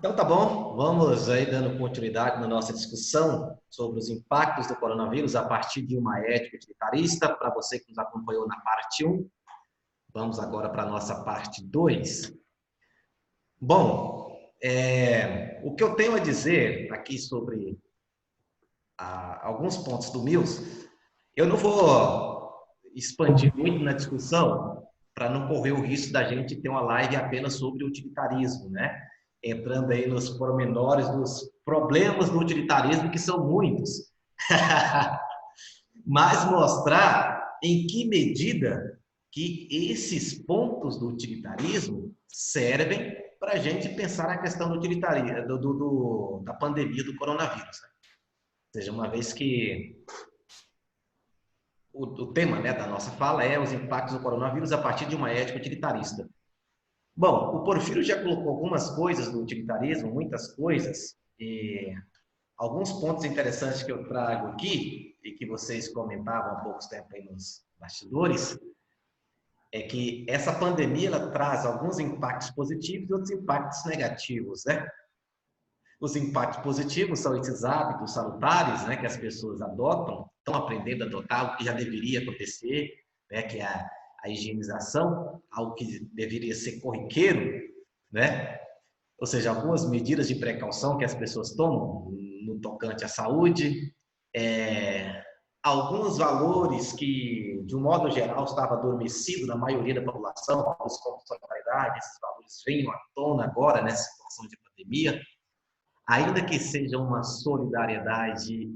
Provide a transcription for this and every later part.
Então tá bom, vamos aí dando continuidade na nossa discussão sobre os impactos do coronavírus a partir de uma ética utilitarista. Para você que nos acompanhou na parte 1, vamos agora para a nossa parte 2. Bom, o que eu tenho a dizer aqui sobre alguns pontos do Mills, eu não vou expandir muito na discussão para não correr o risco da gente ter uma live apenas sobre utilitarismo, né? Entrando aí nos pormenores dos problemas do utilitarismo, que são muitos. Mas mostrar em que medida que esses pontos do utilitarismo servem para a gente pensar a questão do utilitarismo, da pandemia do coronavírus. Né? Ou seja, uma vez que o tema, né, da nossa fala é os impactos do coronavírus a partir de uma ética utilitarista. Bom, o Porfírio já colocou algumas coisas do utilitarismo, muitas coisas, e alguns pontos interessantes que eu trago aqui, e que vocês comentavam há pouco tempo aí nos bastidores, é que essa pandemia ela traz alguns impactos positivos e outros impactos negativos, né? Os impactos positivos são esses hábitos salutares, né, que as pessoas adotam, estão aprendendo a adotar, o que já deveria acontecer, né, que é a higienização, algo que deveria ser corriqueiro, né? Ou seja, algumas medidas de precaução que as pessoas tomam no tocante à saúde, alguns valores que, de um modo geral, estavam adormecidos na maioria da população, valores como solidariedade, esses valores vêm à tona agora nessa situação de pandemia, ainda que seja uma solidariedade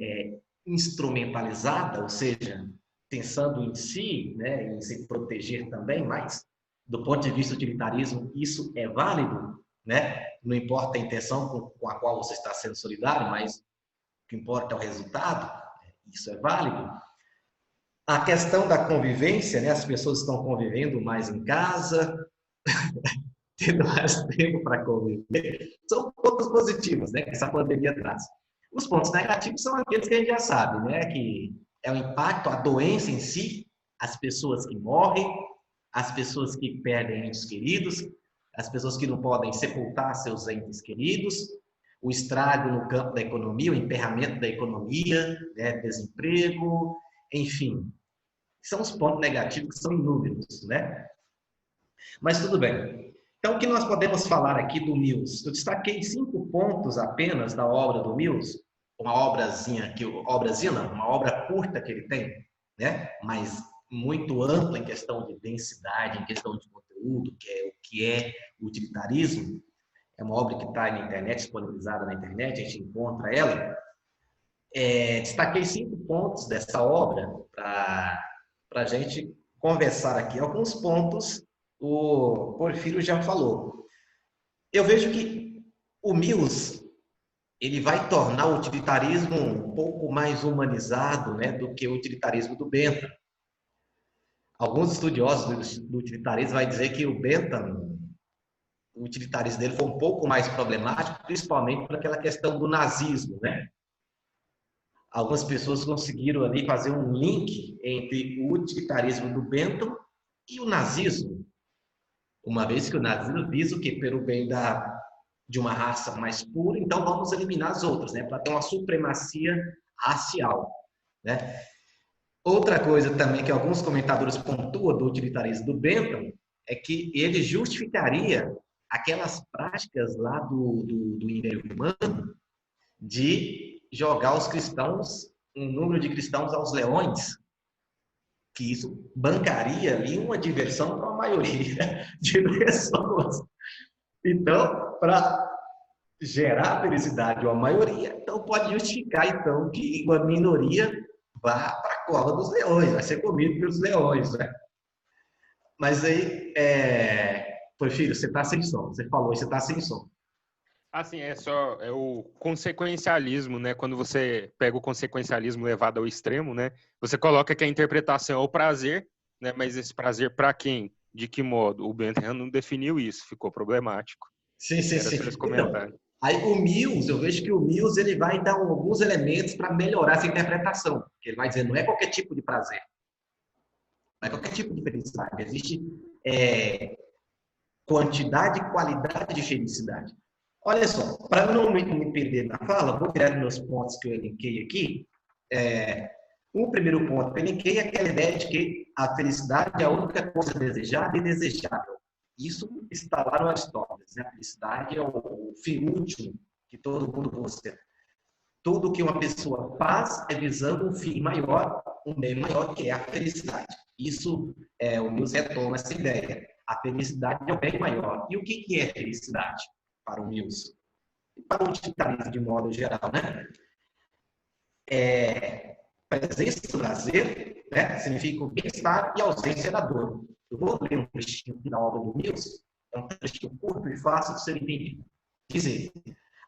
instrumentalizada, ou seja, pensando em si, né, em se proteger também, mas do ponto de vista do utilitarismo, isso é válido, né? Não importa a intenção com a qual você está sendo solidário, mas o que importa é o resultado, isso é válido. A questão da convivência, né? As pessoas estão convivendo mais em casa, tendo mais tempo para conviver, são pontos positivos, né, que essa pandemia traz. Os pontos negativos são aqueles que a gente já sabe, né, que é o impacto, a doença em si, as pessoas que morrem, as pessoas que perdem entes queridos, as pessoas que não podem sepultar seus entes queridos, o estrago no campo da economia, o emperramento da economia, né, desemprego, enfim, são os pontos negativos que são inúmeros, né? Mas tudo bem. Então, o que nós podemos falar aqui do Mills? Eu destaquei 5 pontos apenas da obra do Mills, uma obrazinha, uma obra curta que ele tem, né? Mas muito ampla em questão de densidade, em questão de conteúdo, que é o que é o utilitarismo. É uma obra que está na internet, disponibilizada na internet, a gente encontra ela. Destaquei 5 pontos dessa obra para a gente conversar aqui. Alguns pontos o Porfírio já falou. Eu vejo que o Mills ele vai tornar o utilitarismo um pouco mais humanizado, né, do que o utilitarismo do Bentham. Alguns estudiosos do utilitarismo vão dizer que o Bentham, o utilitarismo dele foi um pouco mais problemático, principalmente por aquela questão do nazismo, né? Algumas pessoas conseguiram ali fazer um link entre o utilitarismo do Bentham e o nazismo. Uma vez que o nazismo visa o quê? Pelo bem de uma raça mais pura, então vamos eliminar as outras, né? Para ter uma supremacia racial, né? Outra coisa também que alguns comentadores pontuam do utilitarismo do Bentham é que ele justificaria aquelas práticas lá do Império Romano de jogar os cristãos, um número de cristãos aos leões, que isso bancaria ali uma diversão para a maioria de pessoas. Então, para gerar felicidade a uma maioria, então pode justificar então que uma minoria vá para a cova dos leões, vai ser comido pelos leões, né? Mas aí, filho, você está sem som. Você falou, você está sem som. Assim, é o consequencialismo, né? Quando você pega o consequencialismo levado ao extremo, né? Você coloca que a interpretação é o prazer, né? Mas esse prazer para quem? De que modo? O Bentham não definiu isso, ficou problemático. Sim, sim, Era sim. só esse Então, comentário. aí o Mills, eu vejo que o Mills ele vai dar alguns elementos para melhorar essa interpretação. Ele vai dizer, não é qualquer tipo de prazer, não é qualquer tipo de felicidade. Existe quantidade e qualidade de felicidade. Olha só, para não me perder na fala, vou criar meus pontos que eu elenquei aqui. O primeiro ponto que eu elenquei é aquela ideia de que a felicidade é a única coisa desejada e desejável. Isso está lá no Aristóteles, né? A felicidade é o fim último que todo mundo busca. Tudo que uma pessoa faz é visando um fim maior, um bem maior, que é a felicidade. Isso, o Mills retoma essa ideia. A felicidade é o bem maior. E o que é felicidade para o Mills? E para o utilitarismo de modo geral, né? Presença do prazer, né? Significa o bem-estar e ausência da dor. Eu vou ler um trechinho aqui da obra do Mills, é um trechinho curto e fácil de ser entendido. Dizer,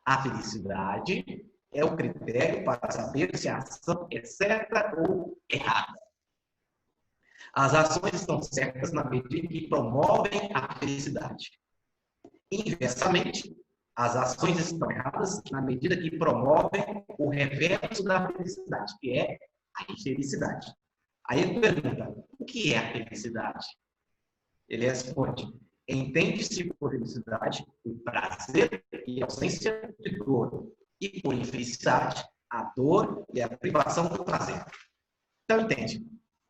a felicidade é o critério para saber se a ação é certa ou errada. As ações estão certas na medida que promovem a felicidade. Inversamente, as ações estão erradas na medida que promovem o reverso da felicidade, que é a infelicidade. Aí ele pergunta, o que é a felicidade? Ele responde, entende-se por felicidade o prazer e a ausência de dor, e por infelicidade a dor e a privação do prazer. Então, entende?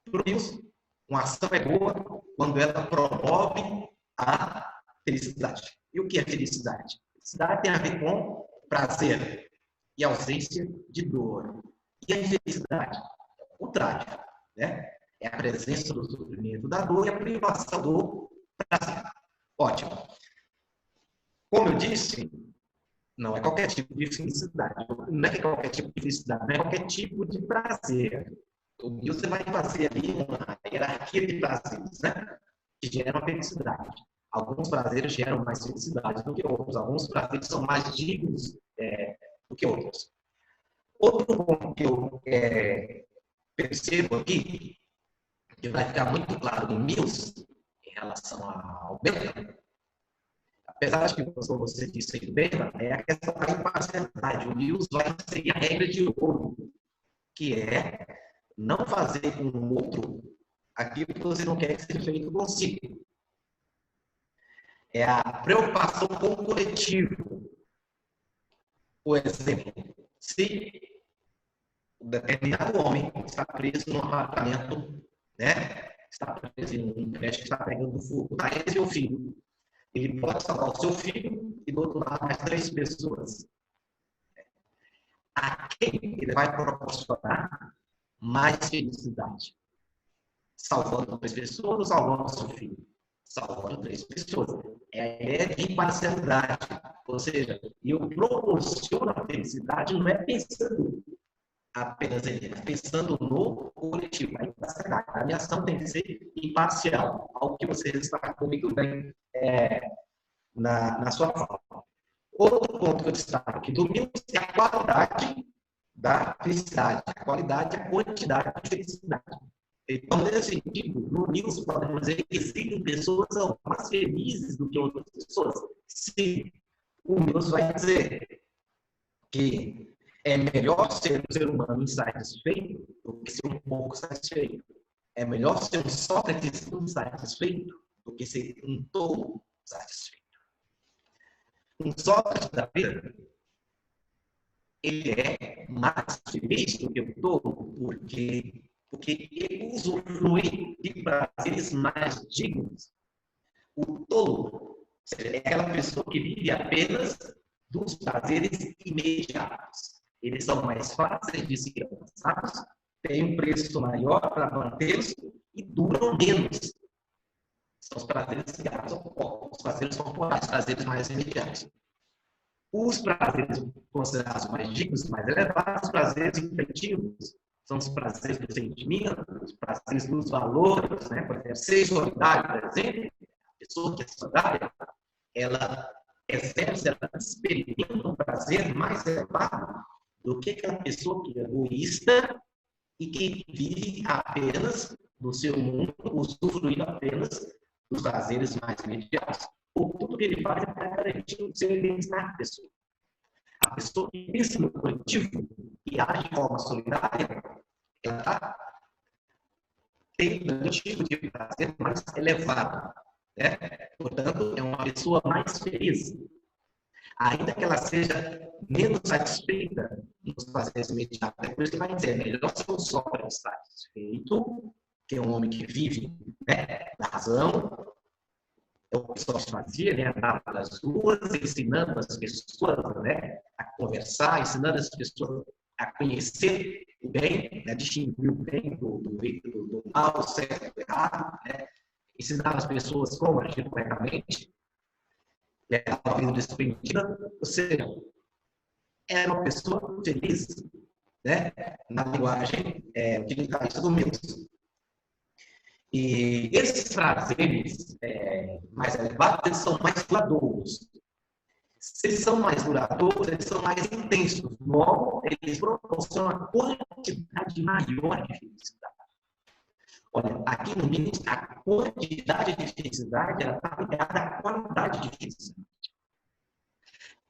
Por isso, uma ação é boa quando ela promove a felicidade. E o que é felicidade? Felicidade tem a ver com prazer e ausência de dor. E a infelicidade é o contrário, né? É a presença do sofrimento, da dor e a privação do prazer. Ótimo. Como eu disse, não é qualquer tipo de felicidade. Não é qualquer tipo de felicidade, não é qualquer tipo de prazer. O Mills vai fazer ali uma hierarquia de prazeres, né? Que geram felicidade. Alguns prazeres geram mais felicidade do que outros. Alguns prazeres são mais dignos do que outros. Outro ponto que eu percebo aqui, que vai ficar muito claro no Mills, em relação ao Bentham, apesar de que você disse aí do Bentham, é a questão da imparcialidade. O Mills vai seguir a regra de ouro, que é não fazer com o outro aquilo que você não quer que seja feito consigo. É a preocupação com o coletivo. Por exemplo, se um determinado homem está preso num apartamento, né? Está preso em um prédio que está pegando fogo, está ele e seu filho. Ele pode salvar o seu filho e do outro lado mais 3 pessoas. A quem ele vai proporcionar mais felicidade? Salvando 3 pessoas ou salvando o seu filho? Salvando 3 pessoas. É a ideia de imparcialidade. Ou seja, eu proporciono a felicidade não é pensando apenas em mim, pensando no coletivo. A minha ação tem que ser imparcial, algo que você destacou muito bem na sua fala. Outro ponto que eu destaco aqui do Mills é a qualidade da felicidade. A qualidade é a quantidade de felicidade. Então, nesse sentido, no Mills, podemos dizer que existem pessoas mais felizes do que outras pessoas. Sim, o Mills vai dizer que é melhor ser um ser humano insatisfeito do que ser um pouco satisfeito. É melhor ser um Sócrates insatisfeito do que ser um tolo satisfeito. Um Sócrates da vida, ele é mais feliz do que o tolo, porque ele usufrui de prazeres mais dignos. O tolo é aquela pessoa que vive apenas dos prazeres imediatos. Eles são mais fáceis de ser alcançados, têm um preço maior para mantê-los e duram menos. São os prazeres ligados ao corpo, os prazeres corporais, os prazeres mais imediatos. Os prazeres considerados mais dignos, mais elevados, os prazeres infinitivos, são os prazeres do sentimento, os prazeres dos valores, né? Por exemplo, sexualidade, por exemplo, a pessoa que é solidária, ela exerce, ela experimenta um prazer mais elevado do que aquela pessoa que é egoísta e que vive apenas no seu mundo, usufruindo apenas dos prazeres mais imediatos. Tudo que ele faz é para garantir o seu bem-estar da pessoa. A pessoa que pensa no coletivo e age de forma solidária, ela está tendo um tipo de prazer mais elevado. Né? Portanto, é uma pessoa mais feliz. ainda que ela seja menos satisfeita nos prazeres imediatos. É por isso que vai dizer, melhor ser um só para estar satisfeito, que é um homem que vive, né, da razão. É o que Sócrates fazia, né, andava pelas ruas, ensinando as pessoas, né, a conversar, ensinando as pessoas a conhecer o bem, né, distinguir o bem do mal, o certo do errado, né, ensinar as pessoas como agir corretamente, a vida despendida, ou seja, era uma pessoa feliz, né, na linguagem utilitarista do Milton. E esses prazeres mais elevados, eles são mais duradouros. Se eles são mais duradouros, eles são mais intensos. Logo, eles proporcionam uma quantidade maior de felicidade. Olha, aqui no mínimo, a quantidade de felicidade está ligada à qualidade de felicidade.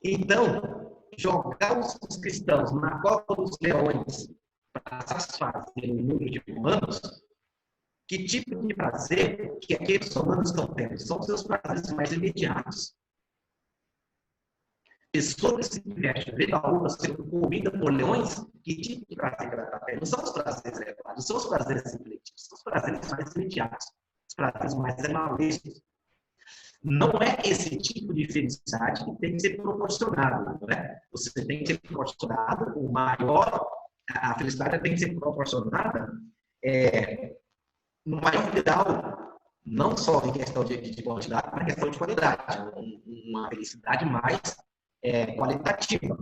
Então, jogar os cristãos na copa dos leões para satisfazer o número de humanos, que tipo de prazer que aqueles humanos estão tendo? São os seus prazeres mais imediatos. Pessoas que se divertem, vendo a outra sendo comida por leões, que tipo de prazer que ela está tendo? Não são os prazeres elevados, não são os prazeres impletivos, são os prazeres mais imediatos, os prazeres mais animalescos. Não é esse tipo de felicidade que tem que ser proporcionado, né? Você tem que ser proporcionado o maior, a felicidade tem que ser proporcionada no maior grau, não só em questão de quantidade, mas em questão de qualidade, uma felicidade mais qualitativa.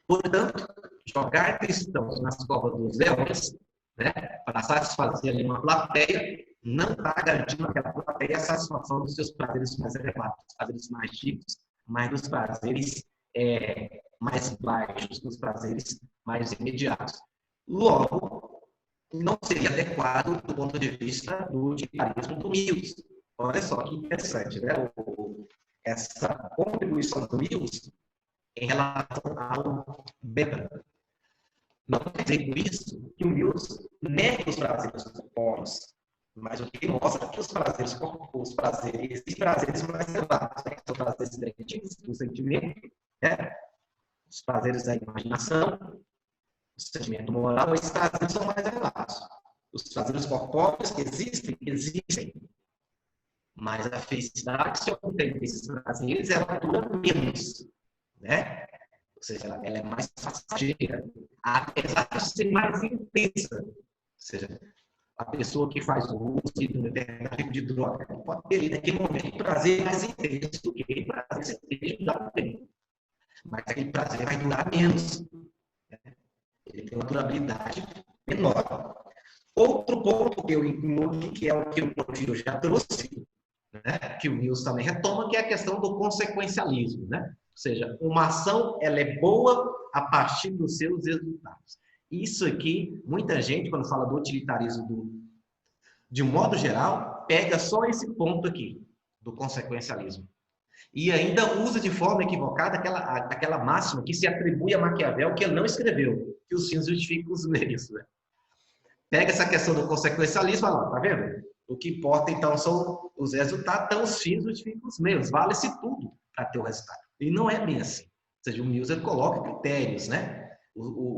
Portanto, jogar cristãos nas covas dos leões, né, para satisfazer ali uma plateia, não está garantindo aquela plateia a satisfação dos seus prazeres mais elevados, dos prazeres mais dignos, mas dos prazeres mais baixos, dos prazeres mais imediatos. Logo, não seria adequado do ponto de vista do utilitarismo do Mills. Olha só que interessante, né? Essa contribuição do Mills em relação ao Weber. Não quer dizer com isso que o Mills nega os prazeres corpóreos, mas o que mostra que os prazeres corpóreos, os prazeres mais elevados, né? São prazeres intelectivos, do sentimento, né? Os prazeres da imaginação, o sentimento moral, esses prazeres são mais elevados. Os prazeres corpóreos que existem. Mas a felicidade, se obtém desses prazeres, ela dura menos, né? Ou seja, ela é mais passageira, apesar de ser mais intensa. Ou seja, a pessoa que faz o uso de um determinado tipo de droga pode ter, naquele momento, prazer mais intenso do que o prazer que seja durado tempo. Mas aquele prazer vai durar menos. Né? Ele tem uma durabilidade menor. Outro ponto que eu incluo, que é o que o Porfírio já trouxe, né, que o Mills também retoma, que é a questão do consequencialismo, né? Ou seja, uma ação ela é boa a partir dos seus resultados. Isso aqui, muita gente, quando fala do utilitarismo de um modo geral, pega só esse ponto aqui, do consequencialismo. E ainda usa de forma equivocada aquela máxima que se atribui a Maquiavel, que ele não escreveu, que os fins justificam os meios. Né? Pega essa questão do consequencialismo e fala, tá vendo? O que importa, então, são os resultados, então os fins justificam os meios. Vale-se tudo para ter o resultado. E não é bem assim. Ou seja, o Mills coloca critérios, né?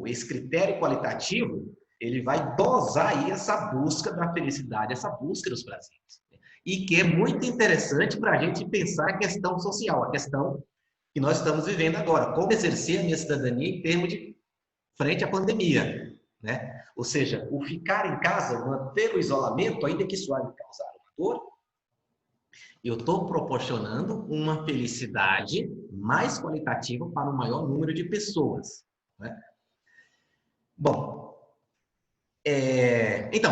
Esse critério qualitativo, ele vai dosar aí essa busca da felicidade, essa busca dos prazeres. E que é muito interessante para a gente pensar a questão social, a questão que nós estamos vivendo agora. Como exercer a minha cidadania em termos de frente à pandemia, né? Ou seja, o ficar em casa, manter o isolamento, ainda que isso vai me causar uma dor, eu estou proporcionando uma felicidade mais qualitativa para o maior número de pessoas. Né? Bom, então,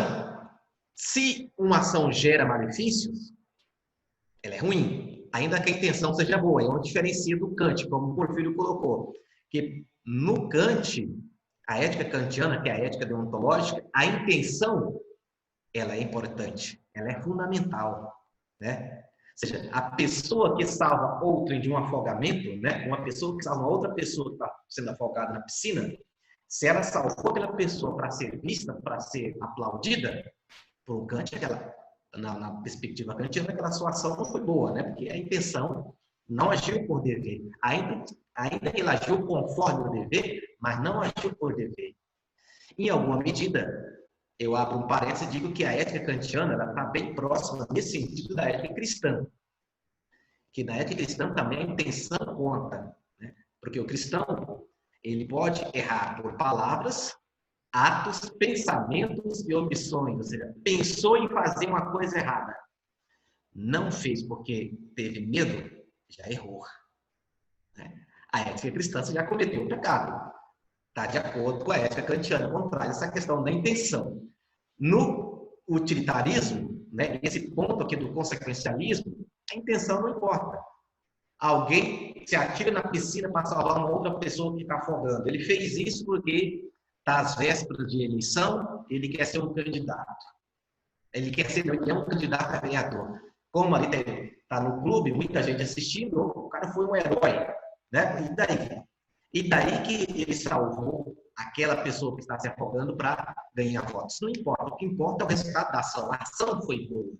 se uma ação gera malefícios, ela é ruim, ainda que a intenção seja boa. É uma diferença do Kant, como o Porfírio colocou. Que no Kant, a ética kantiana, que é a ética deontológica, a intenção, ela é importante, ela é fundamental, né? Ou seja, a pessoa que salva outrem de um afogamento, né? Uma pessoa que salva outra pessoa que está sendo afogada na piscina, se ela salvou aquela pessoa para ser vista, para ser aplaudida, por um Kant, na perspectiva kantiana, aquela sua ação não foi boa, né? Porque a intenção Não agiu por dever. Ainda que ele agiu conforme o dever, mas não agiu por dever. Em alguma medida, eu abro um parênteses e digo que a ética kantiana está bem próxima, nesse sentido, da ética cristã. Que na ética cristã também a intenção conta. Né? Porque o cristão, ele pode errar por palavras, atos, pensamentos e omissões. Ou seja, pensou em fazer uma coisa errada. Não fez porque teve medo, já errou. Né? A ética cristã já cometeu o pecado. Está de acordo com a ética kantiana, quando traz essa questão da intenção. No utilitarismo, né, esse ponto aqui do consequencialismo, a intenção não importa. Alguém se atira na piscina para salvar uma outra pessoa que está afogando. Ele fez isso porque está às vésperas de eleição, ele quer ser um candidato. Ele é um candidato a vereador. Como ali está no clube, muita gente assistindo, o cara foi um herói. Né? E daí? E daí que ele salvou aquela pessoa que está se afogando para ganhar votos. Não importa. O que importa é o resultado da ação. A ação foi boa.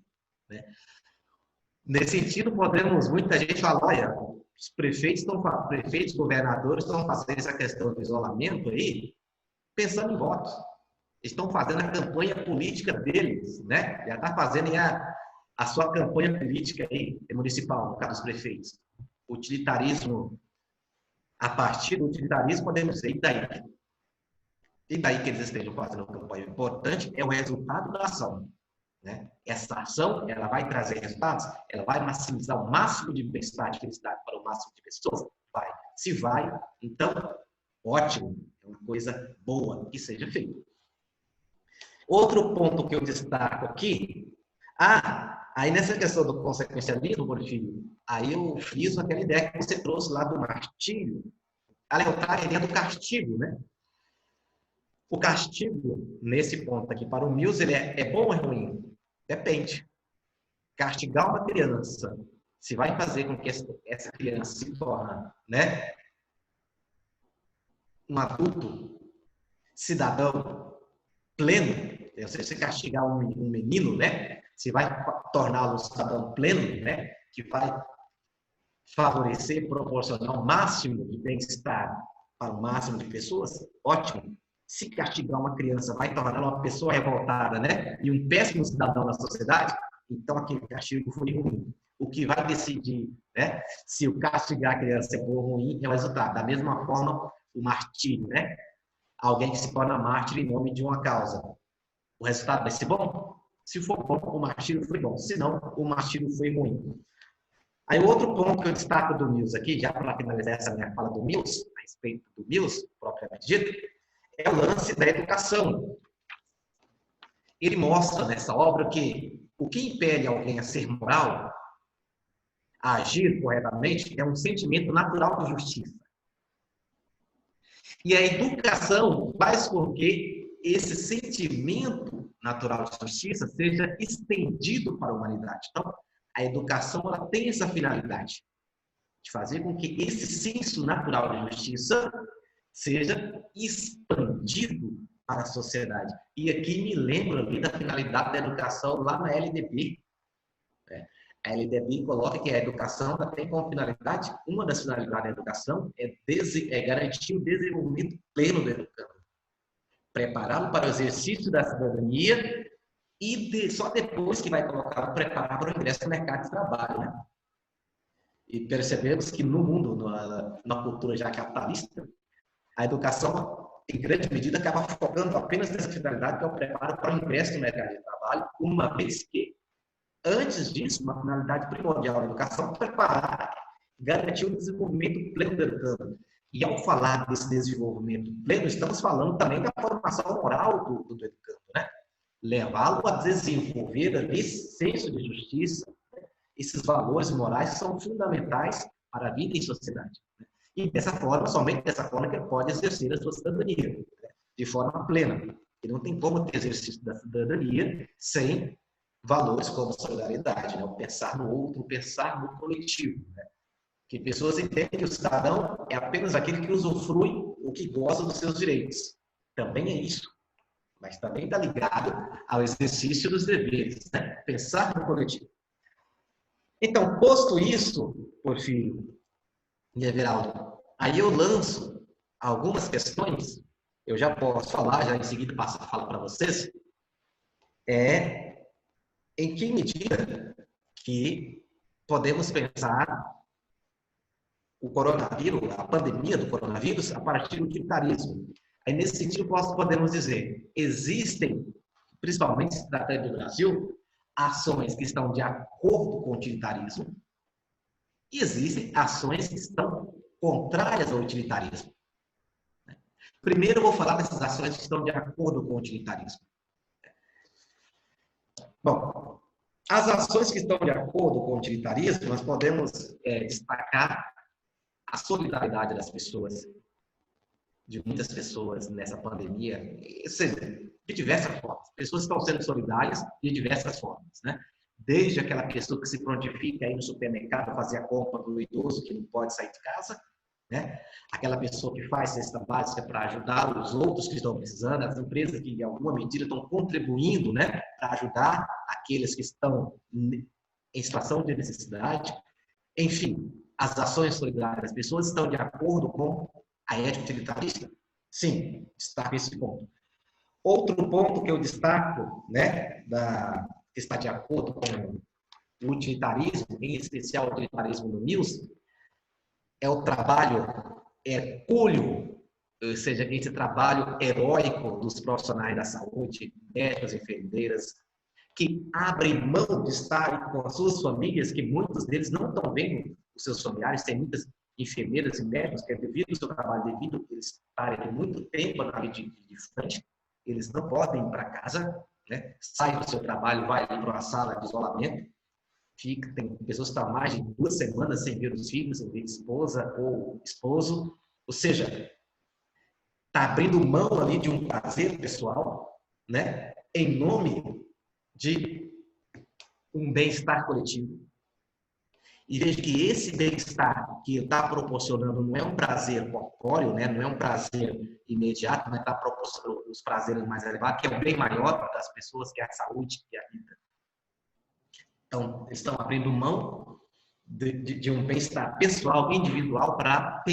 Né? Nesse sentido, muita gente fala, olha, os prefeitos, governadores estão fazendo essa questão do isolamento aí, pensando em votos. Estão fazendo a campanha política deles, né? Já está fazendo a sua campanha política aí, municipal, no caso dos prefeitos. Utilitarismo. A partir do utilitarismo, podemos dizer, e daí que eles estejam fazendo uma campanha importante é o resultado da ação. Né? Essa ação, ela vai trazer resultados, ela vai maximizar o máximo de bem-estar de felicidade para o máximo de pessoas? Vai. Se vai, então, ótimo, é uma coisa boa que seja feita. Outro ponto que eu destaco aqui, aí nessa questão do consequencialismo, Porfírio, aí eu fiz aquela ideia que você trouxe lá do martírio, a ideia do castigo, né? O castigo, nesse ponto aqui, para o Mills, ele é bom ou é ruim? Depende. Castigar uma criança, se vai fazer com que essa criança se torne, né, um adulto, cidadão pleno, ou seja, se castigar um menino, né, se vai torná-lo um cidadão pleno, né, que vai favorecer, proporcionar o máximo de bem-estar para o máximo de pessoas, ótimo. Se castigar uma criança vai torná-la uma pessoa revoltada, né, e um péssimo cidadão na sociedade, então aquele castigo foi ruim. O que vai decidir, né, se o castigar a criança é bom ou ruim é o resultado. Da mesma forma, o martírio, né, alguém que se torna mártir em nome de uma causa. O resultado vai ser bom? Se for bom, o martírio foi bom. Se não, o martírio foi ruim. Aí, outro ponto que eu destaco do Mills aqui, já para finalizar essa minha fala do Mills, a respeito do Mills, propriamente dito, é o lance da educação. Ele mostra nessa obra que o que impele alguém a ser moral, a agir corretamente, é um sentimento natural de justiça. E a educação faz com que esse sentimento natural de justiça seja estendido para a humanidade. Então, a educação ela tem essa finalidade de fazer com que esse senso natural de justiça seja expandido para a sociedade. E aqui me lembro ali da finalidade da educação lá na LDB. A LDB coloca que a educação tem como finalidade, uma das finalidades da educação é garantir o desenvolvimento pleno do educando. Prepará-lo para o exercício da cidadania e só depois que vai colocá-lo preparar para o ingresso no mercado de trabalho. Né? E percebemos que no mundo, na cultura já capitalista, a educação, em grande medida, acaba focando apenas nessa finalidade, que é o preparo para o ingresso no mercado de trabalho, uma vez que, antes disso, uma finalidade primordial da educação é preparar, garantir o desenvolvimento pleno do educando. E ao falar desse desenvolvimento pleno, estamos falando também da formação moral do educando, né? Levá-lo a desenvolver ali senso de justiça, né? Esses valores morais são fundamentais para a vida em sociedade. Né? E dessa forma, somente dessa forma que ele pode exercer a sua cidadania, né? De forma plena. E não tem como ter exercício da cidadania sem valores como solidariedade, né? O pensar no outro, o pensar no coletivo, né? Que pessoas entendem que o cidadão é apenas aquele que usufrui o que goza dos seus direitos. Também é isso. Mas também está ligado ao exercício dos deveres, né? Pensar no coletivo. Então, posto isso, Porfírio e Everaldo, aí eu lanço algumas questões, eu já posso falar, já em seguida passo a fala para vocês, em que medida que podemos pensar o coronavírus, a pandemia do coronavírus, a partir do utilitarismo. Aí, nesse sentido, podemos dizer, existem, principalmente se tratando do Brasil, ações que estão de acordo com o utilitarismo e existem ações que estão contrárias ao utilitarismo. Primeiro, eu vou falar dessas ações que estão de acordo com o utilitarismo. Bom, as ações que estão de acordo com o utilitarismo, nós podemos destacar a solidariedade das pessoas, de muitas pessoas nessa pandemia, de diversas formas. Pessoas estão sendo solidárias de diversas formas, né? Desde aquela pessoa que se prontifica aí no supermercado fazer a compra do idoso que não pode sair de casa, né? Aquela pessoa que faz cesta básica para ajudar os outros que estão precisando, as empresas que, em alguma medida, estão contribuindo, né, para ajudar aqueles que estão em situação de necessidade. Enfim, as ações solidárias das pessoas estão de acordo com a ética utilitarista? Sim, destaco esse ponto. Outro ponto que eu destaco, né, que está de acordo com o utilitarismo, em especial o utilitarismo no NILS, é o trabalho hercúleo, ou seja, esse trabalho heróico dos profissionais da saúde, médicos, enfermeiras, que abrem mão de estar com as suas famílias, que muitos deles não estão vendo os seus familiares, tem muitas enfermeiras e médicos que, devido ao seu trabalho, devido a eles estarem muito tempo na linha de frente, eles não podem ir para casa, né? Sai do seu trabalho, vai para uma sala de isolamento, tem pessoas que estão mais de 2 semanas sem ver os filhos, sem ver esposa ou esposo, ou seja, está abrindo mão ali de um prazer pessoal, né? Em nome de um bem-estar coletivo. E veja que esse bem-estar que está proporcionando não é um prazer corpóreo, né? Não é um prazer imediato, mas está proporcionando os prazeres mais elevados, que é o bem maior das pessoas, que é a saúde, que é a vida. Então, eles estão abrindo mão de um bem-estar pessoal, individual, para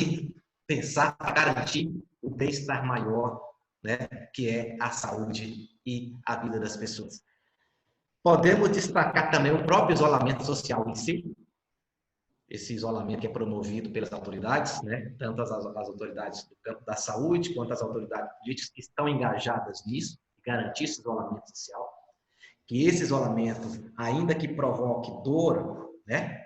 pensar, para garantir o bem-estar maior, né? Que é a saúde e a vida das pessoas. Podemos destacar também o próprio isolamento social em si, esse isolamento que é promovido pelas autoridades, né? Tanto as autoridades do campo da saúde, quanto as autoridades políticas que estão engajadas nisso, garantir esse isolamento social, que esse isolamento, ainda que provoque dor, né?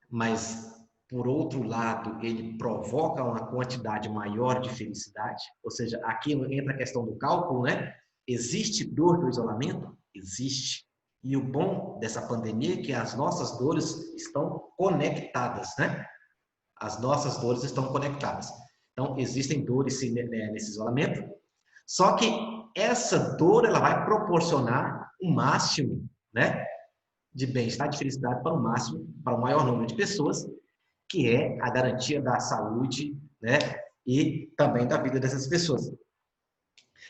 Mas, por outro lado, ele provoca uma quantidade maior de felicidade, ou seja, aqui entra a questão do cálculo, né? Existe dor do isolamento? Existe. E o bom dessa pandemia é que as nossas dores estão conectadas, né? As nossas dores estão conectadas. Então, existem dores nesse isolamento, só que essa dor ela vai proporcionar um máximo, né, de bem-estar, de felicidade para o máximo, para o maior número de pessoas, que é a garantia da saúde, né, e também da vida dessas pessoas.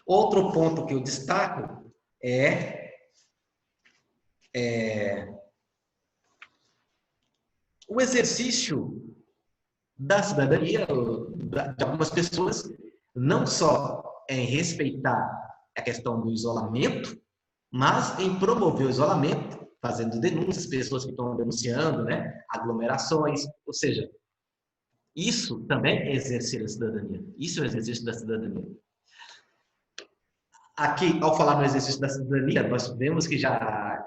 Outro ponto que eu destaco é o exercício da cidadania de algumas pessoas, não só em respeitar a questão do isolamento, mas em promover o isolamento, fazendo denúncias, pessoas que estão denunciando, né, aglomerações, ou seja, isso também é exercer a cidadania. Isso é o exercício da cidadania. Aqui, ao falar no exercício da cidadania, nós vemos que já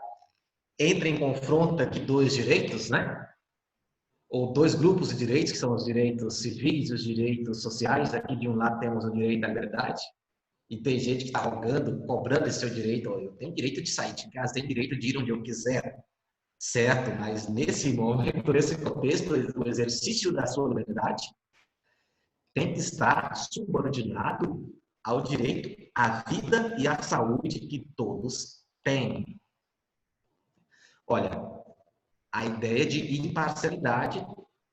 entra em confronto aqui 2 direitos, né? Ou 2 grupos de direitos, que são os direitos civis e os direitos sociais. Aqui, de um lado, temos o direito à liberdade, e tem gente que está rogando, cobrando esse seu direito. Eu tenho direito de sair de casa, tenho direito de ir onde eu quiser, certo? Mas, nesse momento, por esse contexto, o exercício da sua liberdade tem que estar subordinado ao direito à vida e à saúde que todos têm. Olha, a ideia de imparcialidade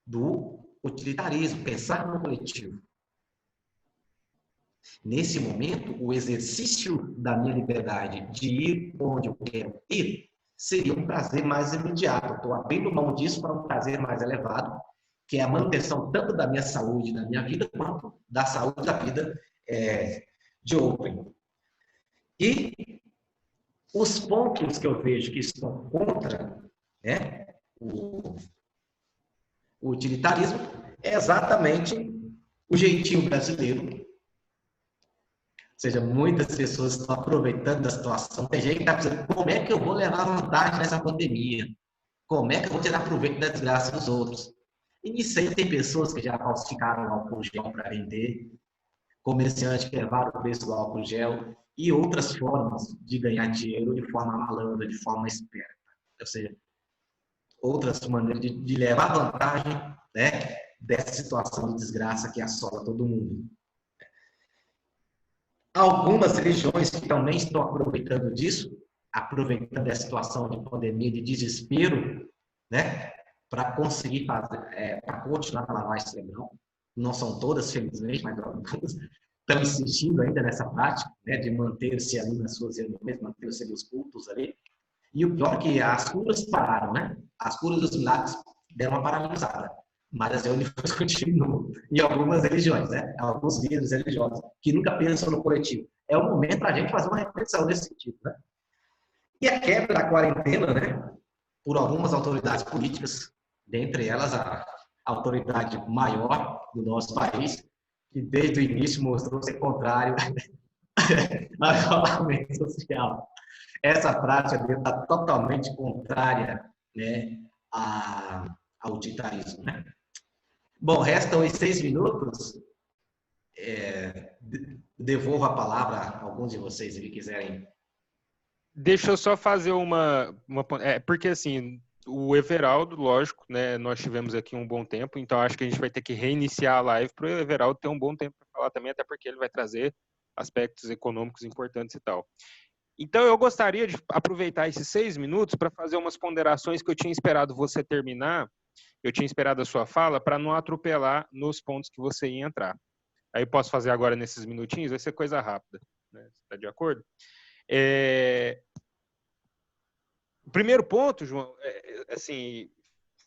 do utilitarismo, pensar no coletivo. Nesse momento, o exercício da minha liberdade de ir onde eu quero ir seria um prazer mais imediato. Estou abrindo mão disso para um prazer mais elevado, que é a manutenção tanto da minha saúde, da minha vida, quanto da saúde da vida de outrem. E os pontos que eu vejo que estão contra, né, o utilitarismo é exatamente o jeitinho brasileiro. Ou seja, muitas pessoas estão aproveitando da situação. Tem gente que está pensando, como é que eu vou levar vantagem nessa pandemia? Como é que eu vou tirar proveito da desgraça dos outros? E nisso aí tem pessoas que já falsificaram álcool gel para vender, comerciantes que levaram o preço do álcool gel e outras formas de ganhar dinheiro de forma malandra, de forma esperta. Ou seja, outras maneiras de levar vantagem, né, dessa situação de desgraça que assola todo mundo. Algumas religiões que também estão aproveitando disso, aproveitando a situação de pandemia, de desespero, né, para conseguir fazer, para continuar a lavagem cerebral. Não são todas, felizmente, mas algumas estão insistindo ainda nessa prática, né, de manter-se ali nas suas reuniões, manter-se nos cultos ali. E o pior é que as curas pararam, né? As curas dos milagres deram uma paralisada. Mas as reuniões continuam em algumas religiões, né? Alguns líderes religiosos que nunca pensam no coletivo. É o momento para a gente fazer uma reflexão nesse sentido, né? E a quebra da quarentena, né? Por algumas autoridades políticas, dentre elas a autoridade maior do nosso país, que desde o início mostrou ser contrário ao isolamento social. Essa prática está totalmente contrária, né, ao utilitarismo, né? Bom, restam os 6 minutos. Devolvo a palavra a alguns de vocês, se quiserem. Deixa eu só fazer porque assim, o Everaldo, lógico, né, nós tivemos aqui um bom tempo, então acho que a gente vai ter que reiniciar a live para o Everaldo ter um bom tempo para falar também, até porque ele vai trazer aspectos econômicos importantes e tal. Então, eu gostaria de aproveitar esses 6 minutos para fazer umas ponderações que eu tinha esperado você terminar, eu tinha esperado a sua fala, para não atropelar nos pontos que você ia entrar. Aí eu posso fazer agora nesses minutinhos, vai ser coisa rápida. Né? Você está de acordo? O primeiro ponto, João, assim,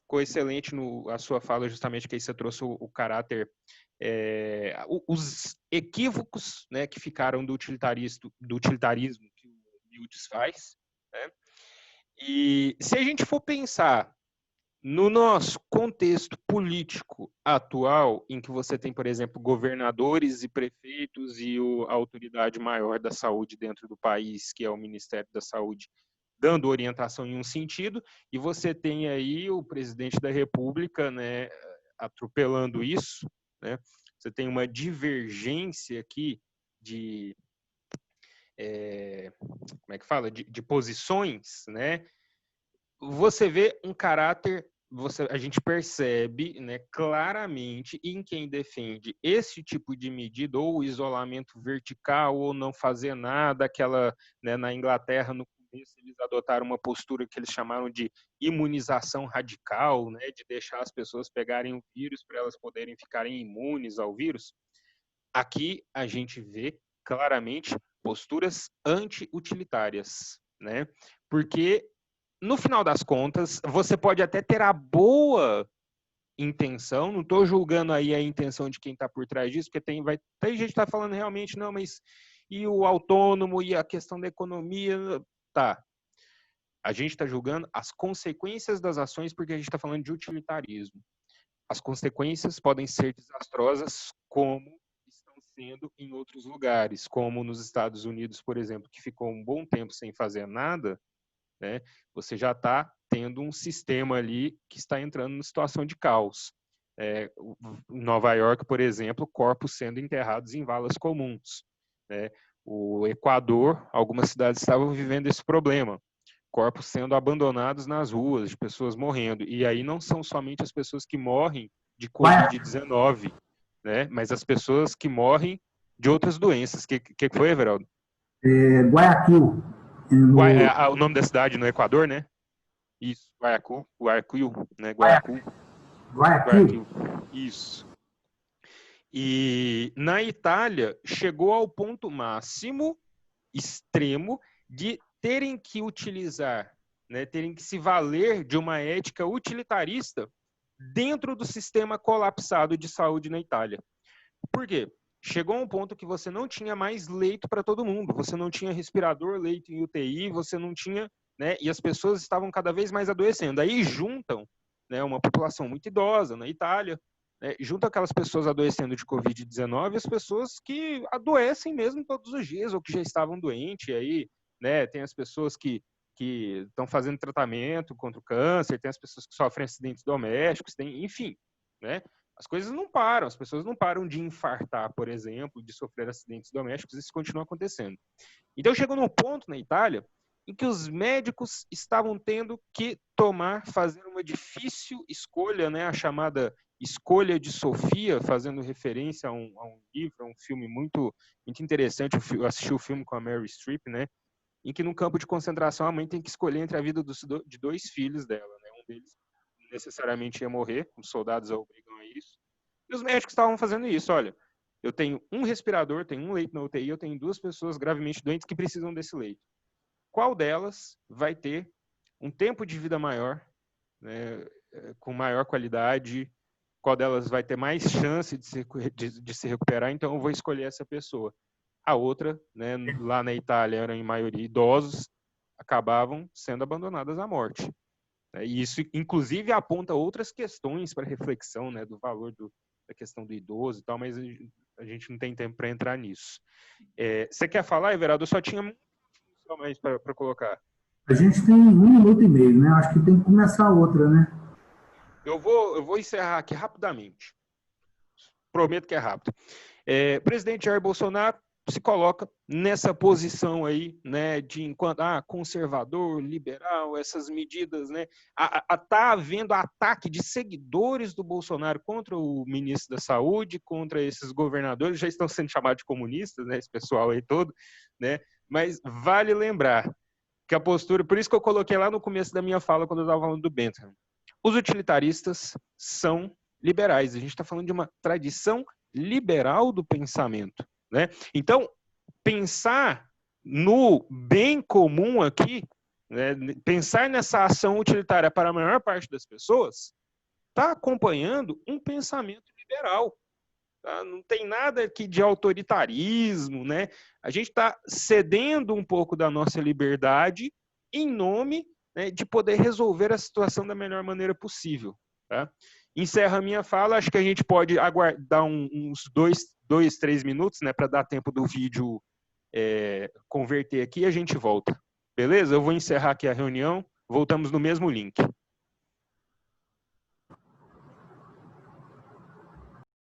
ficou excelente a sua fala, justamente que aí você trouxe o caráter, os equívocos, né, que ficaram do utilitarismo que o Mildes faz. Né? E se a gente for pensar no nosso contexto político atual, em que você tem, por exemplo, governadores e prefeitos e a autoridade maior da saúde dentro do país, que é o Ministério da Saúde, dando orientação em um sentido, e você tem aí o presidente da República, né, atropelando isso, né? Você tem uma divergência aqui de como é que fala? De posições, né? Você vê um caráter, a gente percebe, né, claramente em quem defende esse tipo de medida, ou o isolamento vertical, ou não fazer nada, né, na Inglaterra, no começo, eles adotaram uma postura que eles chamaram de imunização radical, né, de deixar as pessoas pegarem o vírus para elas poderem ficarem imunes ao vírus. Aqui a gente vê claramente posturas anti-utilitárias, né, porque no final das contas, você pode até ter a boa intenção, não estou julgando aí a intenção de quem está por trás disso, porque tem gente que está falando realmente, não, mas e o autônomo e a questão da economia, tá. A gente está julgando as consequências das ações porque a gente está falando de utilitarismo. As consequências podem ser desastrosas, como estão sendo em outros lugares, como nos Estados Unidos, por exemplo, que ficou um bom tempo sem fazer nada, né? Você já está tendo um sistema ali que está entrando em situação de caos. Em Nova York, por exemplo, corpos sendo enterrados em valas comuns. Né? O Equador, algumas cidades estavam vivendo esse problema. Corpos sendo abandonados nas ruas, de pessoas morrendo. E aí não são somente as pessoas que morrem de Covid-19, né? Mas as pessoas que morrem de outras doenças. O que foi, Everaldo? Guayaquil. O nome da cidade no Equador, né? Isso, Guayaquil, né? Guayaquil. Isso. E na Itália chegou ao ponto máximo, extremo, de terem que utilizar né, terem que se valer de uma ética utilitarista dentro do sistema colapsado de saúde na Itália. Por quê? Chegou a um ponto que você não tinha mais leito para todo mundo, você não tinha respirador, leito em UTI, você não tinha, né, e as pessoas estavam cada vez mais adoecendo. Aí juntam, né, uma população muito idosa na Itália, né, junto aquelas pessoas adoecendo de Covid-19, as pessoas que adoecem mesmo todos os dias, ou que já estavam doentes, e aí, né, tem as pessoas que estão fazendo tratamento contra o câncer, tem as pessoas que sofrem acidentes domésticos, tem, enfim, né? As coisas não param, as pessoas não param de infartar, por exemplo, de sofrer acidentes domésticos, isso continua acontecendo. Então chegou num ponto na Itália em que os médicos estavam tendo que fazer uma difícil escolha, né, a chamada Escolha de Sofia, fazendo referência a um livro, a um filme muito, muito interessante. Eu assisti o filme com a Meryl Streep, né, em que no campo de concentração a mãe tem que escolher entre a vida de 2 filhos dela, né, um deles necessariamente ia morrer, os soldados a obrigam a isso, e os médicos estavam fazendo isso. Olha, eu tenho um respirador, tenho um leito na UTI, eu tenho 2 pessoas gravemente doentes que precisam desse leito. Qual delas vai ter um tempo de vida maior, né, com maior qualidade, qual delas vai ter mais chance de se recuperar, então eu vou escolher essa pessoa. A outra, né, lá na Itália, eram em maioria idosos, acabavam sendo abandonadas à morte. E isso, inclusive, aponta outras questões para reflexão, né, do valor da questão do idoso e tal, mas a gente não tem tempo para entrar nisso. Você quer falar, Everaldo? Eu só tinha só mais para colocar. A gente tem 1 minuto e meio, né? Acho que tem que começar outra, né? Eu vou encerrar aqui rapidamente. Prometo que é rápido. Presidente Jair Bolsonaro se coloca nessa posição aí, né, de enquanto conservador, liberal, essas medidas, né, tá havendo ataque de seguidores do Bolsonaro contra o ministro da Saúde, contra esses governadores, já estão sendo chamados de comunistas, né, esse pessoal aí todo, né, mas vale lembrar que a postura, por isso que eu coloquei lá no começo da minha fala, quando eu estava falando do Bentham, os utilitaristas são liberais, a gente está falando de uma tradição liberal do pensamento, né? Então, pensar no bem comum aqui, né, pensar nessa ação utilitária para a maior parte das pessoas, está acompanhando um pensamento liberal. Tá? Não tem nada aqui de autoritarismo, né? A gente está cedendo um pouco da nossa liberdade em nome, né, de poder resolver a situação da melhor maneira possível. Tá? Encerra a minha fala, acho que a gente pode aguardar uns 3 minutos, né, para dar tempo do vídeo converter aqui e a gente volta. Beleza? Eu vou encerrar aqui a reunião, voltamos no mesmo link.